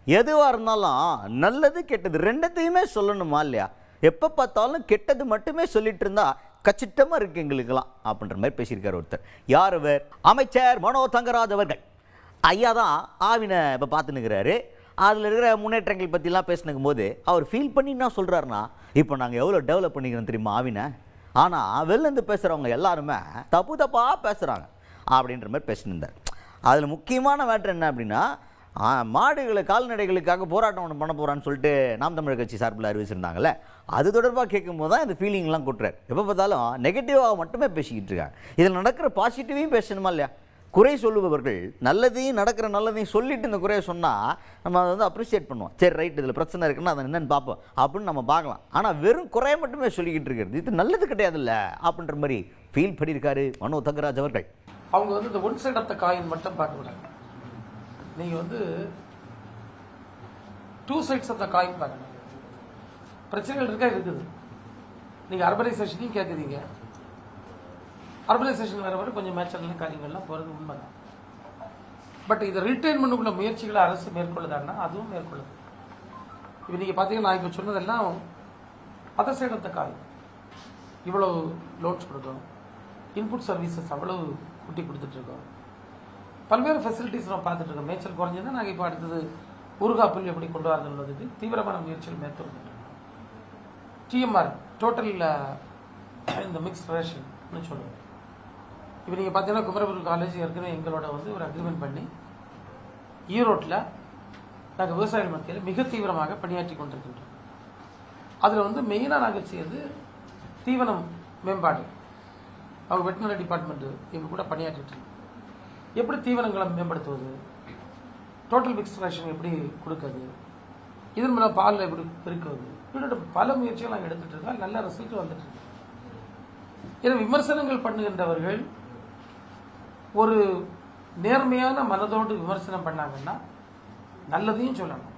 எதுவாக இருந்தாலும் நல்லது கெட்டது ரெண்டத்தையுமே சொல்லணுமா இல்லையா? எப்போ பார்த்தாலும் கெட்டது மட்டுமே சொல்லிட்டு இருந்தா கச்சிட்டமாக இருக்கு எங்களுக்கெல்லாம் அப்படின்ற மாதிரி பேசியிருக்காரு ஒருத்தர். யார் அவர்? அமைச்சர் மனோ தங்கராஜ் அவர்கள். ஐயா தான் ஆவினை இப்போ பார்த்துன்னுக்கிறாரு. அதில் இருக்கிற முன்னேற்றங்கள் பற்றிலாம் பேசினுக்கும் போது அவர் ஃபீல் பண்ணி என்ன சொல்கிறாருன்னா, இப்போ நாங்கள் எவ்வளோ டெவலப் பண்ணிக்கிறோம் தெரியுமா ஆவினை, ஆனால் வெளிலேருந்து பேசுகிறவங்க எல்லாருமே தப்பாக பேசுகிறாங்க அப்படின்ற மாதிரி பேசினிருந்தார். அதில் முக்கியமான மேட்ரு என்ன அப்படின்னா, மாடுகளை கால்நடைகளுக்காக போராட்டம் ஒன்று பண்ண போகிறான்னு சொல்லிட்டு நாம் தமிழர் கட்சி சார்பில் அறிவிச்சிருந்தாங்கல்ல, அது தொடர்பாக கேட்கும்போது தான் இந்த ஃபீலிங்லாம் கொட்டுறாரு. எப்போ பார்த்தாலும் நெகட்டிவாக மட்டுமே பேசிக்கிட்டு இருக்காங்க. இதில் நடக்கிற பாசிட்டிவையும் பேசணுமா இல்லையா? குறை சொல்லுபவர்கள் நல்லதையும் நடக்கிற நல்லதையும் சொல்லிட்டு இந்த குறையை சொன்னால் நம்ம அதை வந்து அப்ரிஷியேட் பண்ணுவோம். சரி ரைட், இதில் பிரச்சனை இருக்குன்னா அதை என்னென்னு பார்ப்போம் அப்படின்னு நம்ம பார்க்கலாம். ஆனால் வெறும் குறையை மட்டுமே சொல்லிக்கிட்டு இருக்கிறது இது நல்லது கிடையாது இல்லை அப்படின்ற மாதிரி ஃபீல் பண்ணியிருக்காரு மனோ தங்கராஜ் அவர்கள். அவங்க வந்து இந்த one side of the coin மட்டும் பார்க்க கூடாது. நீங்கள் வந்து two sides of the coin பார்க்கணும். பிரச்சனைகள் இருக்கா இருக்குது. நீங்கள் அர்பனைசேஷனையும் கேட்குறீங்க. அர்பனைசேஷன் வர வரை கொஞ்சம் மேட்சர்ல காரியங்கள்லாம் போகிறது உண்மைதான். பட் இதை ரீட்டைன்மெண்ட்டுக்குள்ள முயற்சிகளை அரசு மேற்கொள்ளுதான்னா அதுவும் மேற்கொள்ளுது. இப்போ நீங்கள் பார்த்தீங்கன்னா நான் இப்போ சொன்னதெல்லாம் other side of the coin. இவ்வளோ லோன்ஸ் கொடுக்கும், இன்புட் சர்வீசஸ் அவ்வளவு கூட்டி கொடுத்துட்ருக்கோம், பல்வேறு ஃபெசிலிட்டிஸ் நம்ம பார்த்துட்டு இருக்கோம். மேய்ச்சல் குறைஞ்சதுன்னா நாங்கள் இப்போ அடுத்தது ஊறுகாப்புல் எப்படி கொண்டு வரதுன்றதுக்கு தீவிரமான முயற்சிகள் மேற்கொள்ளும். டிஎம்ஆர் டோட்டல் இந்த மிக்ஸ் ரேஷன் சொல்லுவோம். இப்போ நீங்கள் பார்த்தீங்கன்னா குமரகுரு காலேஜ் ஏற்கனவே எங்களோட வந்து ஒரு அக்ரிமெண்ட் பண்ணி ஈரோட்டில் நாங்கள் விவசாயிகள் மத்தியில் மிக தீவிரமாக பணியாற்றி கொண்டிருக்கின்றோம். அதில் வந்து மெயினாக நாங்கள் செய்யறது தீவனம் மேம்பாடு. அவங்க வெட்டினரி டிபார்ட்மெண்ட்டு எங்கள் கூட பணியாற்றிட்டு எப்படி தீவனங்களை மேம்படுத்துவது, டோட்டல் மிக்ஸ் ரேஷன் எப்படி கொடுக்குறது, இதன் மூலம் பாலில் எப்படி பெருக்குவது, இப்படி பல முயற்சிகள் நாங்கள் எடுத்துகிட்டு இருக்கோம். நல்ல ரிசல்ட் வந்துட்டு இருக்கு. இதை விமர்சனங்கள் பண்ணுகின்றவர்கள் ஒரு நேர்மையான மனதோடு விமர்சனம் பண்ணாங்கன்னா நல்லதையும் சொல்லணும்.